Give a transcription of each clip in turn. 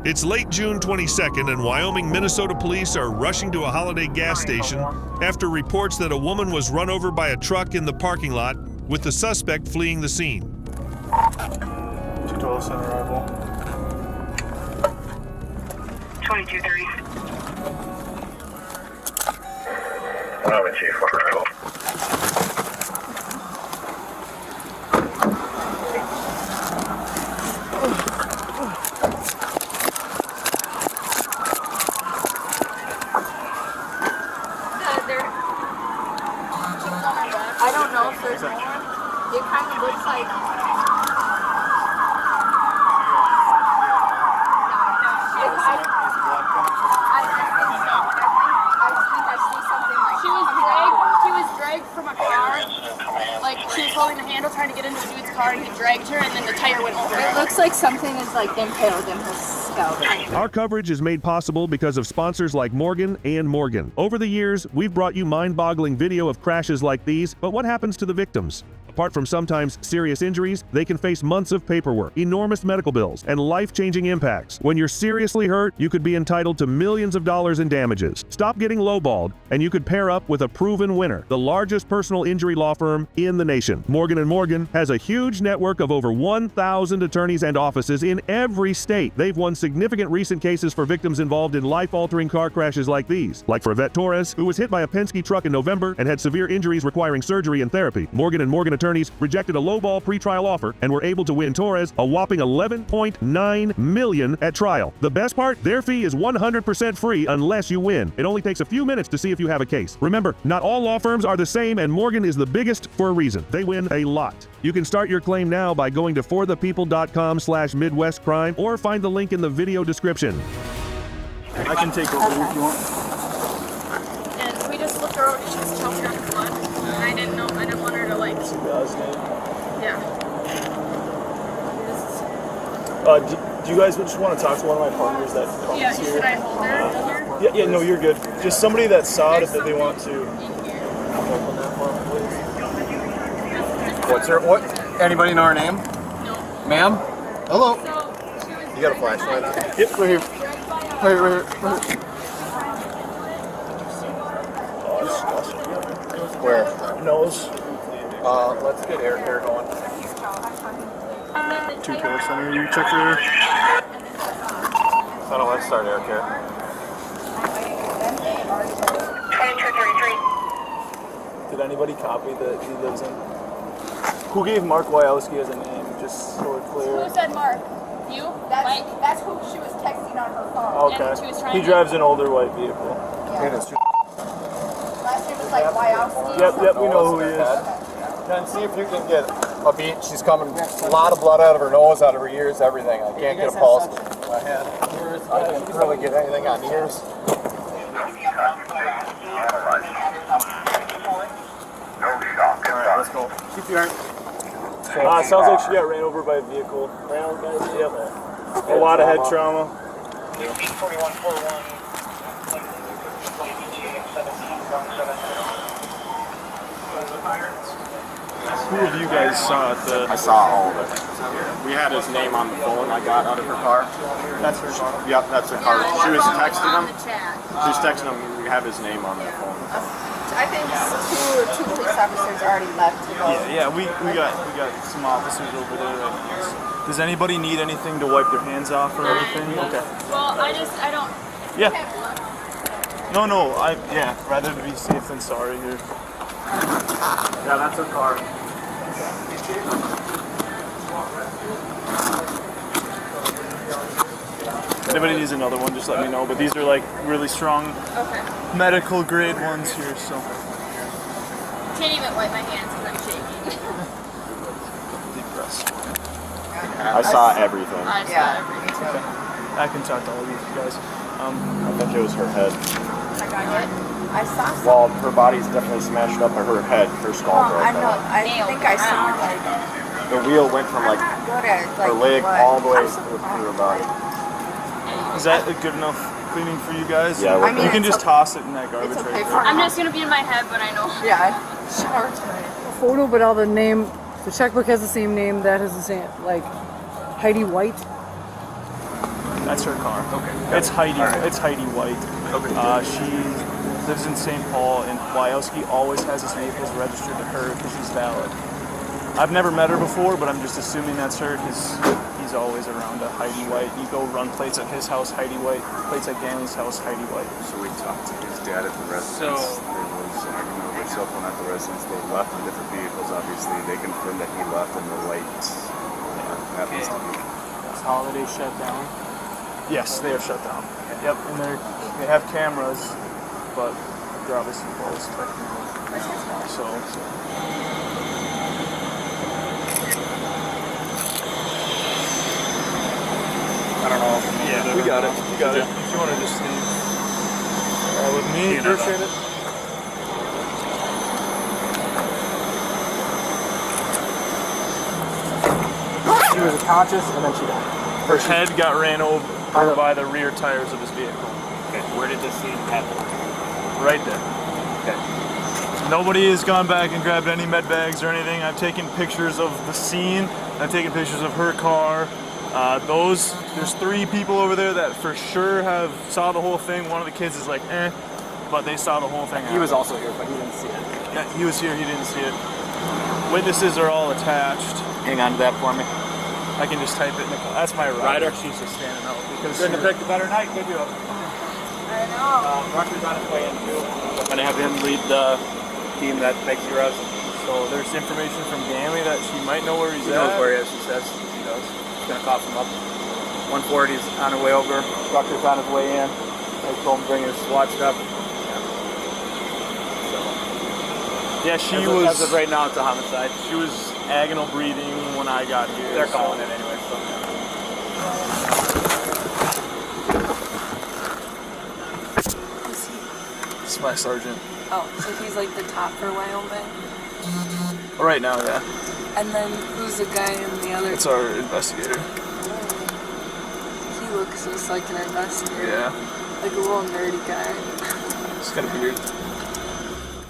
It's late June 22nd, and Wyoming, Minnesota police are rushing to a holiday gas station after reports that a woman was run over by a truck in the parking lot, with the suspect fleeing the scene. 212 on arrival. 22-3. Wyoming Chief, on arrival. I don't know if there's more. It kind of looks like. She was dragged from a car. Like she was holding the handle trying to get into a dude's car, and he dragged her, and then the tire went over. It looks like something is like impaled in her scalp. Our coverage is made possible because of sponsors like Morgan and Morgan. Over the years, we've brought you mind-boggling video of crashes like these, but what happens to the victims? Apart from sometimes serious injuries, they can face months of paperwork, enormous medical bills, and life-changing impacts. When you're seriously hurt, you could be entitled to millions of dollars in damages. Stop getting lowballed, and you could pair up with a proven winner, the largest personal injury law firm in the nation. Morgan & Morgan has a huge network of over 1,000 attorneys and offices in every state. They've won significant recent cases for victims involved in life-altering car crashes like these, like for Yvette Torres, who was hit by a Penske truck in November and had severe injuries requiring surgery and therapy. Morgan & Morgan attorneys rejected a lowball pretrial offer and were able to win Torres a whopping $11.9 million at trial. The best part? Their fee is 100% free unless you win. It only takes a few minutes to see if you have a case. Remember, not all law firms are the same, and Morgan is the biggest for a reason. They win a lot. You can start your claim now by going to forthepeople.com/MidwestCrime or find the link in the video description. I can take over if you want. And we just looked her over. She was choking on blood. And I didn't want her to like. Yeah. Do you guys just want to talk to one of my partners that comes Yeah, here? should I hold her? Yeah, no, you're good. Just somebody that saw it if they want to. What's her, what? Anybody know her name? No. Ma'am? Hello? So, she was You got a flashlight on? Yep, right here. Right here. Where? Nose. Let's get air here going. 2 killer center. You check for. So let's start air care. 22-33. Did anybody copy that he lives in? Who gave Mark Wiosky as a name? Just so we're clear. Who said Mark? You? Mike? That's who she was texting on her phone. Okay. And she was trying He to- drives an older white vehicle. Last name was like Wiosky. Yep, we know who he is. Ken, see if you can get a beat. She's coming, a lot of blood out of her nose, out of her ears, everything. I can't get a pulse. My head. I can't really get anything on ears. Alright, let's go. Keep your arm. It sounds like she got ran over by a vehicle. Yep. A lot of head trauma. Who of you guys saw it? I saw all of it. We had his name on the phone I got out of her car. That's her car. Yep, that's her car. She was texting him. On the chat. She was texting him. We have his name on that phone. I think two police officers already left to go. Yeah, we got some officers over there. Does anybody need anything to wipe their hands off or anything? Okay. Well, I don't. Yeah. No. Rather be safe than sorry here. Yeah, that's her car. If anybody needs another one, just let me know. But these are like really strong medical grade ones here, so. Can't even wipe my hands because I'm shaking. Deep breaths. I saw everything. I saw everything. I can talk to all of you guys. I think it was her head. I saw some. Well, her body's definitely smashed up, but her head, her skull broke I know. out. I think I saw like. The wheel went from like Good at like her leg what? all the way through her body. Is that a good enough cleaning for you guys? Yeah, I mean, you can it's just toss it in that garbage It's okay right for there. I'm just gonna be in my head, but I know. Yeah. Shower tonight. Photo, but all the name, the checkbook has the same name, that has the same, like Heidi White. That's her car. Okay. It's Heidi. All right. It's Heidi White. Okay. She lives in St. Paul, and Wiosky always has his vehicles registered to her because he's valid. I've never met her before, but I'm just assuming that's her because he's always around a Heidi White. You go run plates at his house, Heidi White. Plates at Ganley's house, Heidi White. So we talked to his dad at the residence. There was an argument over cell phone at the residence. They left in different vehicles, obviously. They confirmed that he left in the white. Happens to be. Is Holiday shut down? Yes, they are shut down. Yep, and they have cameras, but they're obviously closed technically. So. I don't know. Yeah, we got it. You got it. If you want to just leave with me, appreciate it. She was unconscious and then she died. Her head got ran over by the rear tires of his vehicle. Okay, where did this scene happen? Right there. Okay. Nobody has gone back and grabbed any med bags or anything. I've taken pictures of the scene. I've taken pictures of her car. There's 3 people over there that for sure saw the whole thing. One of the kids is like, but they saw the whole thing. He was also here, but he didn't see it. Yeah, he was here, he didn't see it. Witnesses are all attached. Hang on to that for me. I can just type it in the car. That's my rider. She's just standing out. Because Couldn't have picked a better night, could you? I know. Rucker's on his way in too. I'm gonna have him lead the team that takes your residence. So there's information from Ganley that she might know where he's She at. knows where he is, she says. She does. She's gonna cough him up. 140's on her way over. Rucker's on his way in. I told him to bring his SWAT stuff. Yeah, she as of right now, it's a homicide. She was agonal breathing when I got here. They're calling it anyway, so. It's my sergeant. Oh, so he's like the top for Wyoming? Right now, yeah. And then who's the guy in the other? It's our investigator. He looks just like an investigator. Yeah. Like a little nerdy guy. He's kind of weird.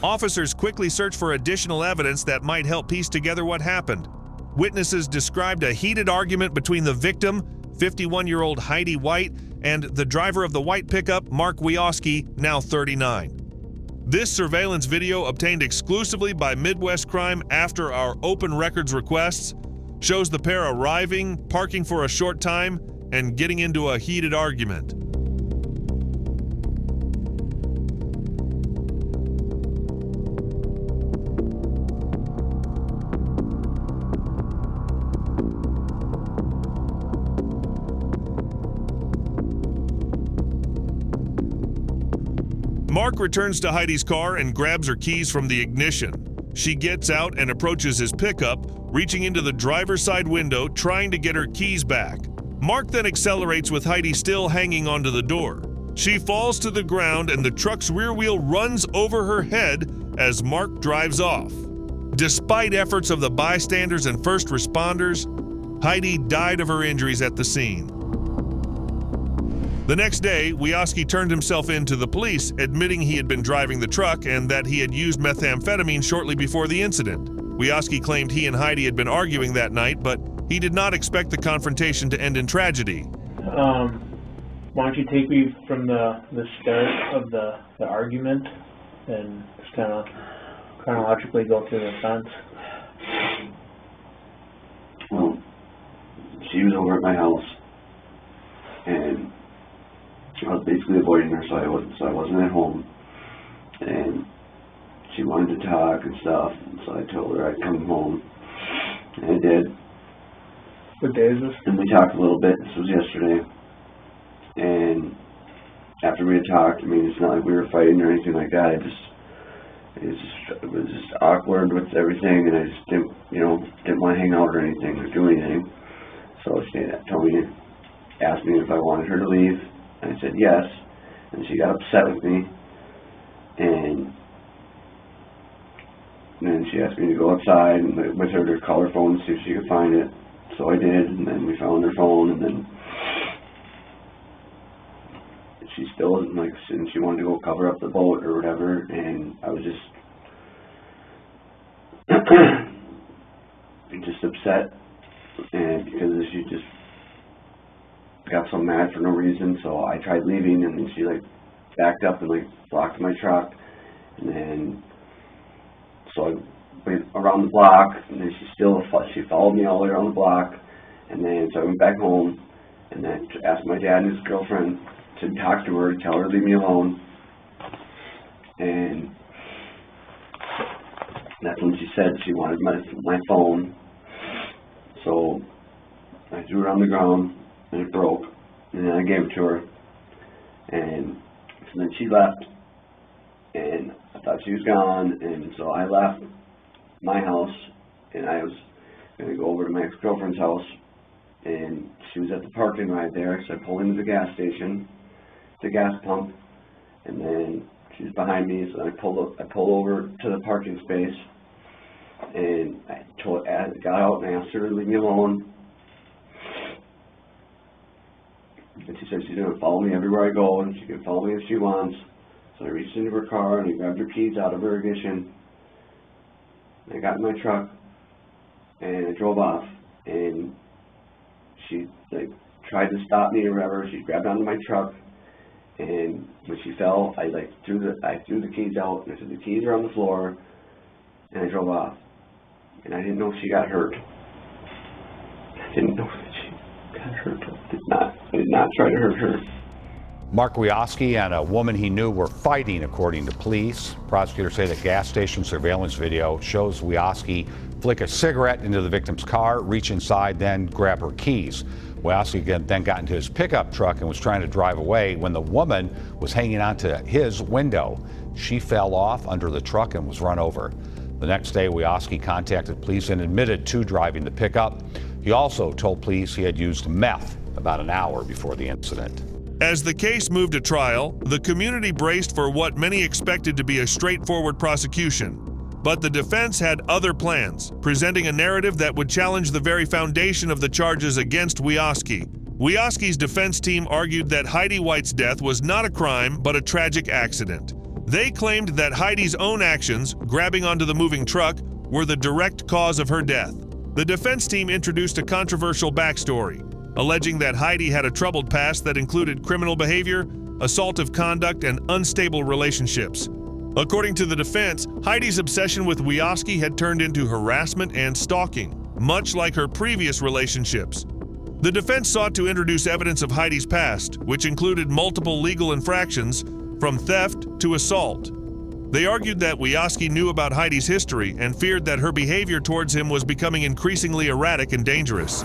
Officers quickly search for additional evidence that might help piece together what happened. Witnesses described a heated argument between the victim, 51-year-old Heidi White, and the driver of the white pickup, Mark Wiosky, now 39. This surveillance video, obtained exclusively by Midwest Crime after our open records requests, shows the pair arriving, parking for a short time, and getting into a heated argument. Mark returns to Heidi's car and grabs her keys from the ignition. She gets out and approaches his pickup, reaching into the driver's side window, trying to get her keys back. Mark then accelerates with Heidi still hanging onto the door. She falls to the ground and the truck's rear wheel runs over her head as Mark drives off. Despite efforts of the bystanders and first responders, Heidi died of her injuries at the scene. The next day, Wiosky turned himself in to the police, admitting he had been driving the truck and that he had used methamphetamine shortly before the incident. Wiosky claimed he and Heidi had been arguing that night, but he did not expect the confrontation to end in tragedy. Why don't you take me from the start of the argument and just kind of chronologically go through the events? Well, she was over at my house, and I was basically avoiding her, so I wasn't at home, and she wanted to talk and stuff, and so I told her I'd come home, and I did. What day is this? And we talked a little bit. This was yesterday, and after we had talked, I mean, it's not like we were fighting or anything like that. It was just awkward with everything, and I just didn't want to hang out or anything or do anything. So she asked me if I wanted her to leave. I said yes, and she got upset with me, and then she asked me to go outside and with her to call her phone and see if she could find it. So I did, and then we found her phone, and then she still wasn't and she wanted to go cover up the boat or whatever, and I was just upset, and because she just got so mad for no reason, so I tried leaving, and then she like backed up and like blocked my truck, and then so I went around the block, and then she followed me all the way around the block, and then so I went back home, and then asked my dad and his girlfriend to talk to her, to tell her to leave me alone, and that's when she said she wanted my phone. So I threw it on the ground, and it broke, and then I gave it to her, and so then she left, and I thought she was gone, and so I left my house, and I was going to go over to my ex-girlfriend's house, and she was at the parking right there, so I pulled into the gas station, the gas pump, and then she was behind me, so I pulled over to the parking space, and I got out and asked her to leave me alone. And she said she's going to follow me everywhere I go, and she can follow me if she wants. So I reached into her car, and I grabbed her keys out of her ignition. And I got in my truck, and I drove off. And she like tried to stop me or whatever. She grabbed onto my truck, and when she fell, I threw the keys out, and I said the keys are on the floor, and I drove off. And I didn't know if she got hurt. I didn't know that she got hurt. I did not try to hurt her. Mark Wiosky and a woman he knew were fighting, according to police. Prosecutors say that gas station surveillance video shows Wiosky flick a cigarette into the victim's car, reach inside, then grab her keys. Wiosky then got into his pickup truck and was trying to drive away when the woman was hanging onto his window. She fell off under the truck and was run over. The next day, Wiosky contacted police and admitted to driving the pickup. He also told police he had used meth about an hour before the incident. As the case moved to trial, the community braced for what many expected to be a straightforward prosecution. But the defense had other plans, presenting a narrative that would challenge the very foundation of the charges against Wiosky. Wiosky's defense team argued that Heidi White's death was not a crime, but a tragic accident. They claimed that Heidi's own actions, grabbing onto the moving truck, were the direct cause of her death. The defense team introduced a controversial backstory, alleging that Heidi had a troubled past that included criminal behavior, assaultive conduct, and unstable relationships. According to the defense, Heidi's obsession with Wiosky had turned into harassment and stalking, much like her previous relationships. The defense sought to introduce evidence of Heidi's past, which included multiple legal infractions, from theft to assault. They argued that Wiosky knew about Heidi's history and feared that her behavior towards him was becoming increasingly erratic and dangerous.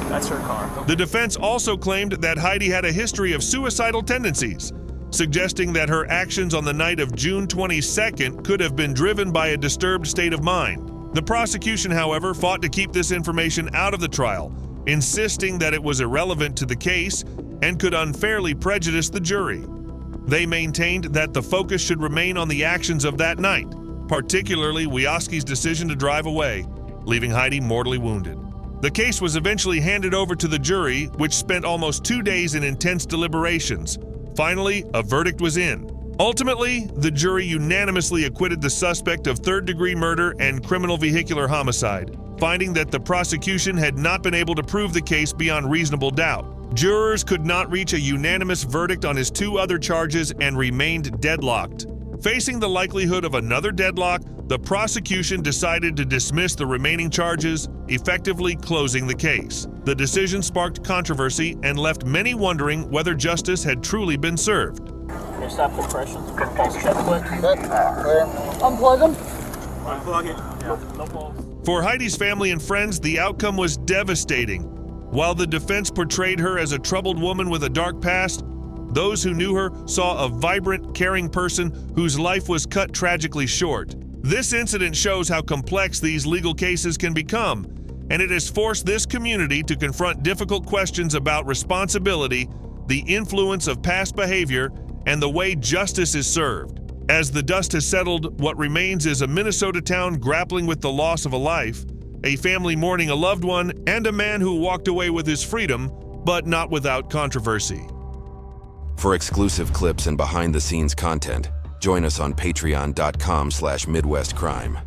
That's her car. The defense also claimed that Heidi had a history of suicidal tendencies, suggesting that her actions on the night of June 22nd could have been driven by a disturbed state of mind. The prosecution, however, fought to keep this information out of the trial, insisting that it was irrelevant to the case and could unfairly prejudice the jury. They maintained that the focus should remain on the actions of that night, particularly Wiosky's decision to drive away, leaving Heidi mortally wounded. The case was eventually handed over to the jury, which spent almost 2 days in intense deliberations. Finally, a verdict was in. Ultimately, the jury unanimously acquitted the suspect of third-degree murder and criminal vehicular homicide, finding that the prosecution had not been able to prove the case beyond reasonable doubt. Jurors could not reach a unanimous verdict on his 2 other charges and remained deadlocked. Facing the likelihood of another deadlock, the prosecution decided to dismiss the remaining charges, effectively closing the case. The decision sparked controversy and left many wondering whether justice had truly been served. Can you stop the compression? Pulse check quick. Unplug them. Unplug it. Yeah, no pulse. For Heidi's family and friends, the outcome was devastating. While the defense portrayed her as a troubled woman with a dark past, those who knew her saw a vibrant, caring person whose life was cut tragically short. This incident shows how complex these legal cases can become, and it has forced this community to confront difficult questions about responsibility, the influence of past behavior, and the way justice is served. As the dust has settled, what remains is a Minnesota town grappling with the loss of a life, a family mourning a loved one, and a man who walked away with his freedom, but not without controversy. For exclusive clips and behind-the-scenes content, join us on patreon.com/MidwestCrime.